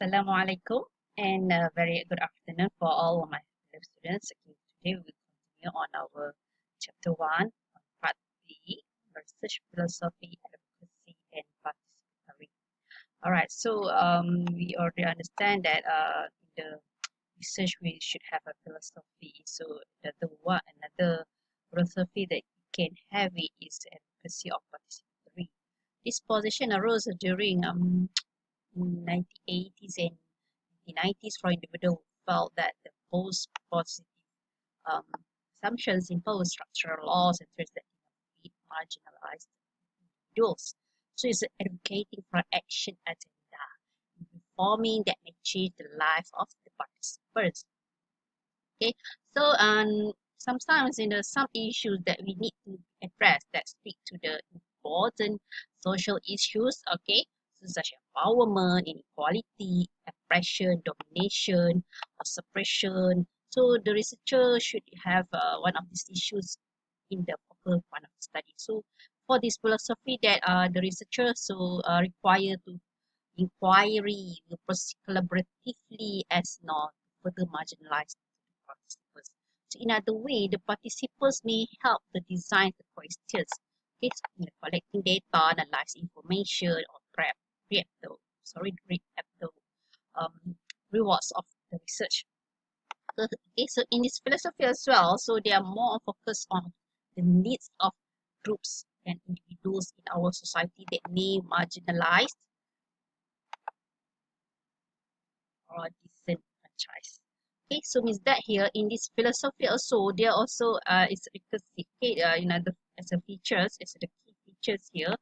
Assalamualaikum and very good afternoon for all of my fellow students. Okay, today we will continue on our chapter 1 on part B, research philosophy, advocacy and participatory. Alright, so we already understand that in the research we should have a philosophy. So another philosophy that you can have it is advocacy or participatory. This position arose during 1980s and 1990s for individuals who felt that the most positive um, assumptions impose structural laws and threats that beat marginalized individuals. So it's advocating for action agenda, reforming that may change the life of the participants. Okay, so sometimes some issues that we need to address that speak to the important social issues, okay, so such as empowerment, inequality, oppression, domination, or suppression. So the researcher should have one of these issues in the focal point of the study. So for this philosophy that the researcher require to inquiry will proceed collaboratively as not further marginalized participants. So in other way, the participants may help to design the questions, okay, so collecting data, analyze information, or reap the rewards of the research. Okay, so in this philosophy as well, so they are more focused on the needs of groups and individuals in our society that may marginalized or disenfranchised. Okay, so means that here in this philosophy also there also is recursive. Okay, as a features, as the key features here.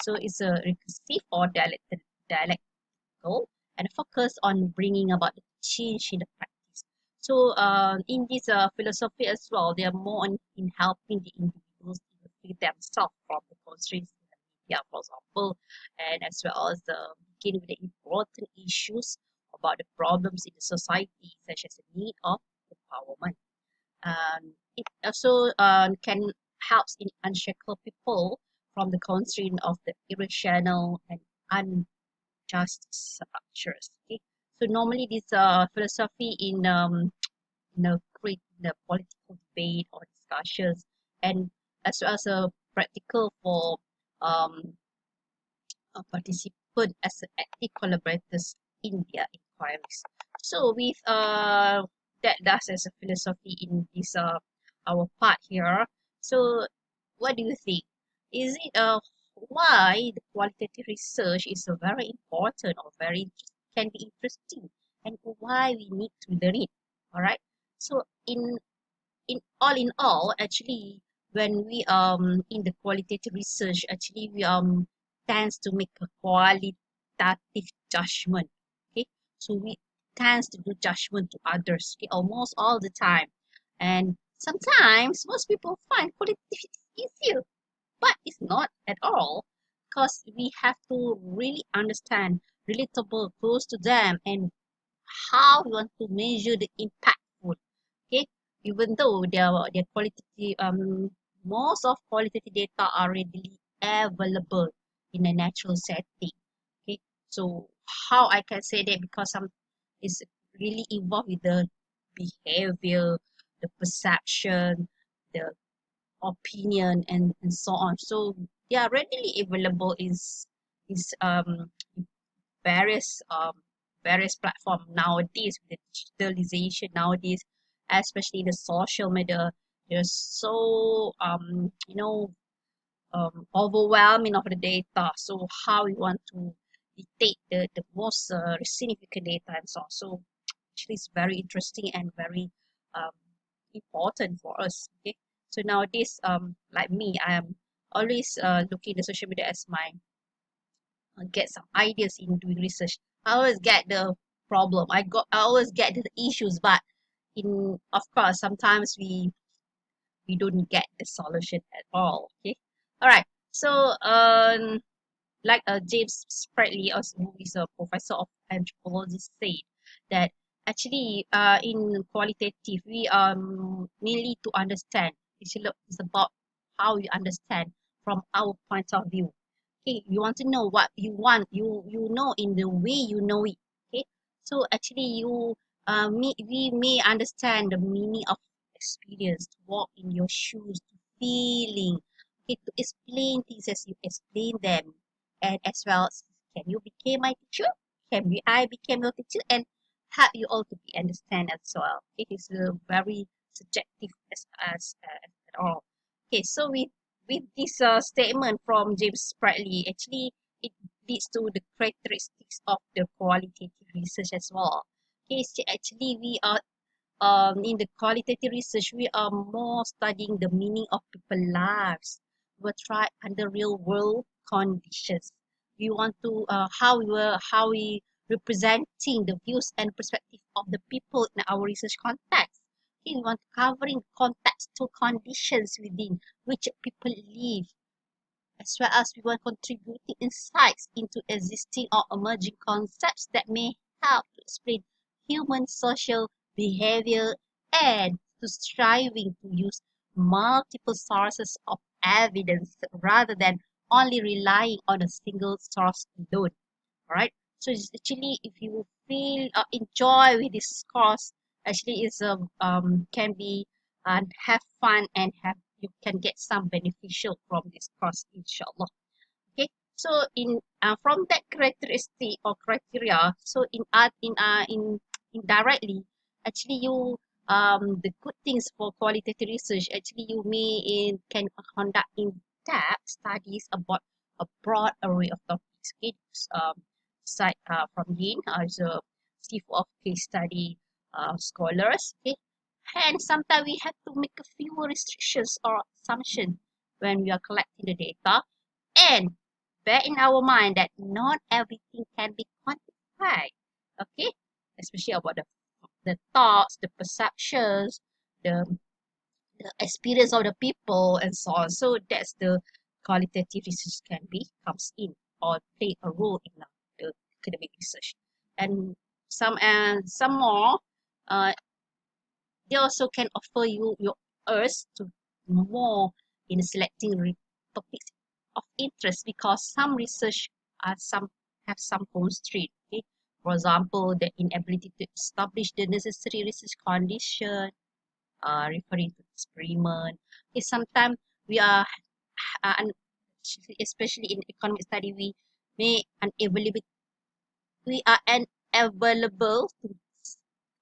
So it's a recursive or dialectical and focus on bringing about the change in the practice. So in this philosophy as well, they are more in helping the individuals to free themselves from the constraints in the media, for example, and as well as begin with the important issues about the problems in the society, such as the need of empowerment. It also can help in unshackle people from the constraint of the irrational and unjust structures. Okay, so normally this philosophy in the political debate or discussions, and as well as a practical for um, a participant as active collaborators in their inquiries. So with that's as a philosophy in this our part here. So what do you think? Is it why the qualitative research is very important or very can be interesting, and why we need to learn it? All right. So in all, actually, when we in the qualitative research, actually we tends to make a qualitative judgment. Okay, so we tends to do judgment to others, okay, almost all the time, and sometimes most people find qualitative easier, but it's not at all, because we have to really understand, relatable, close to them, and how we want to measure the impactful. Okay, even though their qualitative most of qualitative data are readily available in a natural setting. Okay, so how I can say that, because some is really involved with the behavior, the perception, the opinion, and so on. So they are readily available is various various platform nowadays with the digitalization nowadays, especially the social media. They're so overwhelming of the data. So how we want to dictate the most significant data and so on. So actually it's very interesting and very um, important for us. Okay. So nowadays, like me, I am always looking at the social media as my get some ideas in doing research. I always get the problem. I always get the issues, but in of course sometimes we don't get the solution at all. Okay. All right. So like James Spradley, who is a professor of anthropology, said that actually in qualitative we merely to understand. It's about how you understand from our point of view. Okay, you want to know what you want, you know in the way you know it. Okay, So actually, we may understand the meaning of experience, to walk in your shoes, to feeling, okay, to explain things as you explain them, and as well as can you become my teacher? Can we, I became your teacher and help you all to be understand as well. It is very subjective as at all. Okay, so with this statement from James Spratly, actually it leads to the characteristics of the qualitative research as well. Okay, so actually we are in the qualitative research we are more studying the meaning of people's lives. We try under real world conditions. We want to how we representing the views and perspective of the people in our research context. Okay, we want covering contextual conditions within which people live, as well as we want contributing insights into existing or emerging concepts that may help to explain human social behavior, and to striving to use multiple sources of evidence rather than only relying on a single source alone. Alright, so it's actually if you feel enjoy with this course, actually is can be and have fun and have you can get some beneficial from this course, inshallah. Okay, so from that characteristic or criteria, so in indirectly, actually you the good things for qualitative research, actually you may can conduct in depth studies about a broad array of topics. Okay, site from Yin as a chief of case study scholars. Okay, and sometimes we have to make a few restrictions or assumptions when we are collecting the data, and bear in our mind that not everything can be quantified. Okay, especially about the thoughts, the perceptions, the, the experience of the people, and so on. So that's the qualitative research can be comes in or play a role in the academic research. And some more, uh, they also can offer you your urge to more in selecting topics of interest, because some research are some have some constraint. Okay, for example, the inability to establish the necessary research condition, referring to experiment. Okay, sometimes we are especially in economic study we may unavailable we are unavailable to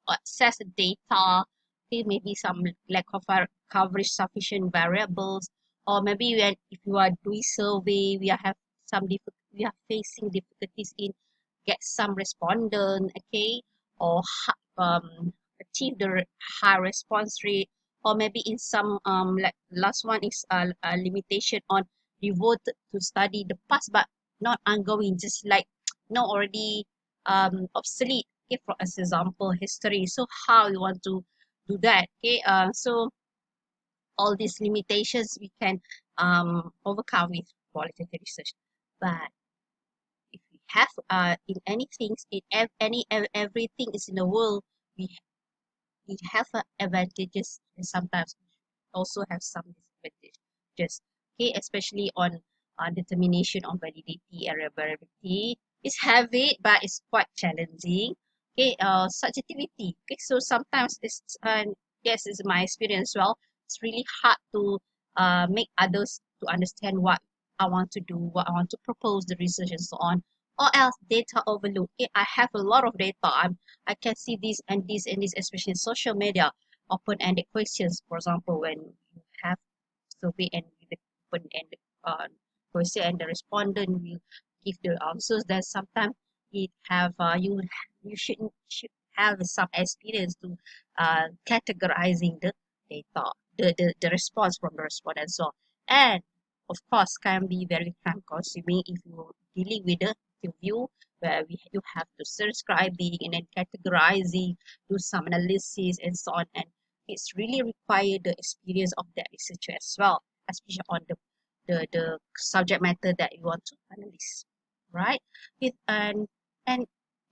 access the data. Okay, maybe some lack of coverage sufficient variables, or maybe when if you are doing survey, we are have some we are facing difficulties in get some respondent, okay, or achieve the high response rate, or maybe in some like last one is a limitation on devoted to study the past but not ongoing, just like not already obsolete. Okay, for as example history, so how you want to do that? Okay, so all these limitations we can overcome with qualitative research. But if we have in anything in everything is in the world, we we have advantages and sometimes also have some disadvantages. Okay, especially on determination of validity and reliability. It's heavy, but it's quite challenging. Okay, subjectivity. Okay, so sometimes it's yes, it's my experience as well. It's really hard to make others to understand what I want to do, what I want to propose, the research and so on. Or else data overload. Okay, I have a lot of data. I can see this and this and this, especially in social media, open-ended questions. For example, when you have survey and the open-ended question and the respondent will give the answers, then sometimes it have you should have some experience to categorizing the data, the response from the respondent. So, and of course can be very time consuming if you're dealing with the interview where you have to subscribing and then categorizing, do some analysis and so on, and it's really required the experience of that researcher as well, especially on the subject matter that you want to analyze, right? With and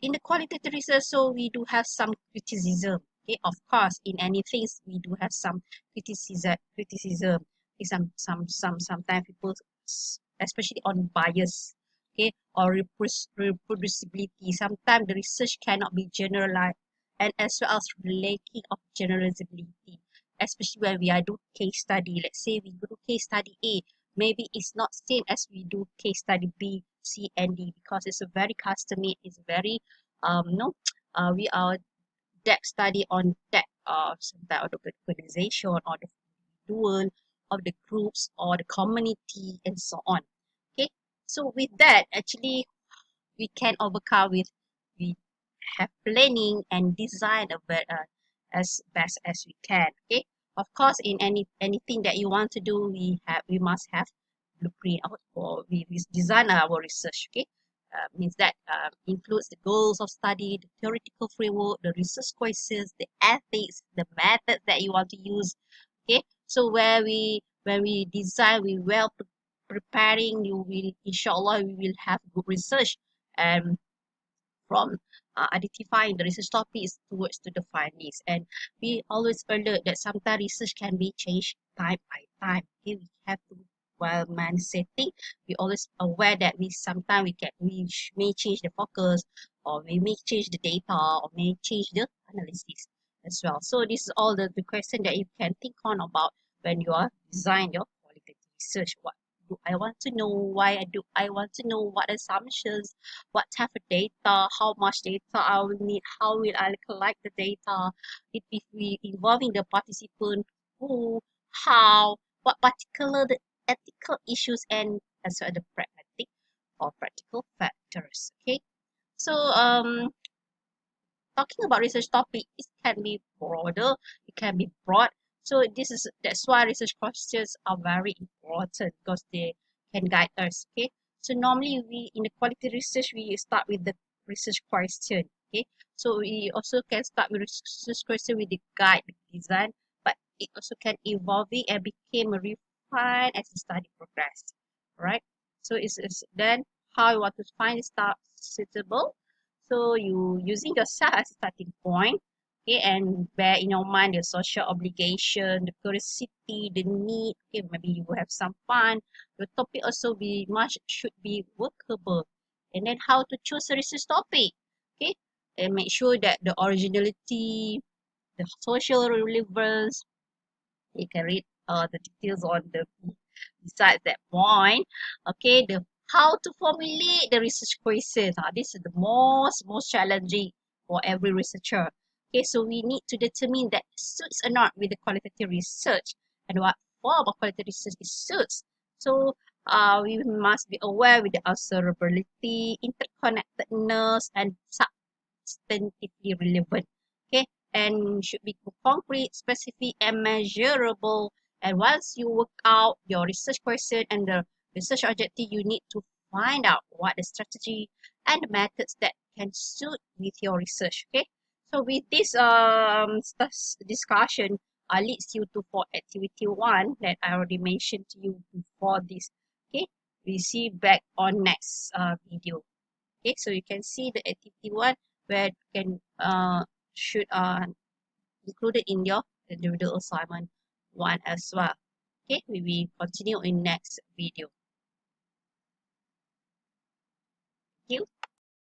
in the qualitative research, so we do have some criticism. Okay, of course, in anything we do have some criticism. Okay, sometimes people, especially on bias. okay, or reproducibility. Sometimes the research cannot be generalized, and as well as lacking of generalizability, especially when we are do case study. Let's say we do case study A, maybe it's not same as we do case study B, C, and D, because it's a very custom made. It's very no, we are depth study on that sometimes of the organization or the individual of the groups or the community and so on. Okay, so with that, actually we can overcome with, we have planning and design of it as best as we can. Okay, of course, in anything that you want to do, we must have blueprint out, or we design our research. Okay, means that includes the goals of study, the theoretical framework, the research questions, the ethics, the method that you want to use. Okay, so where we when we design, we well preparing, you will, inshallah, we will have good research, and from identifying the research topics towards to the findings. And we always alert that sometimes research can be changed time by time. Okay, we have to, while man setting, we always aware that we sometimes may change the focus, or we may change the data, or may change the analysis as well. So this is all the question that you can think on about when you are design your qualitative research. What do I want to know? Why do I want to know? What assumptions? What type of data, how much data I will need, how will I collect the data, if we involving the participant, who, how, what particular the ethical issues, and as well the pragmatic or practical factors. Okay, so talking about research topic, it can be broader, it can be broad. So that's why research questions are very important, because they can guide us. Okay, so normally we in the quality research we start with the research question. Okay, so we also can start with research question with the guide, the design, but it also can evolving and became refined as the study progressed. Right, so it's then how you want to find the stuff suitable. So you using yourself as a starting point, okay, and bear in your mind the social obligation, the curiosity, the need. Okay, maybe you will have some fun. The topic also be much should be workable, and then how to choose a research topic. Okay, and make sure that the originality, the social relevance. You can read the details on the besides that point. Okay, the how to formulate the research questions. This is the most challenging for every researcher. Okay, so we need to determine that it suits or not with the qualitative research, and what form of qualitative research it suits. So we must be aware with the observability, interconnectedness, and substantively relevant. Okay, and should be concrete, specific, and measurable. And once you work out your research question and the research objective, you need to find out what the strategy and the methods that can suit with your research. Okay, so with this discussion leads you to for activity one that I already mentioned to you before this. Okay, we see back on next video. Okay, so you can see the activity one where you can should included in your individual assignment one as well. Okay, we will continue in next video. Thank you.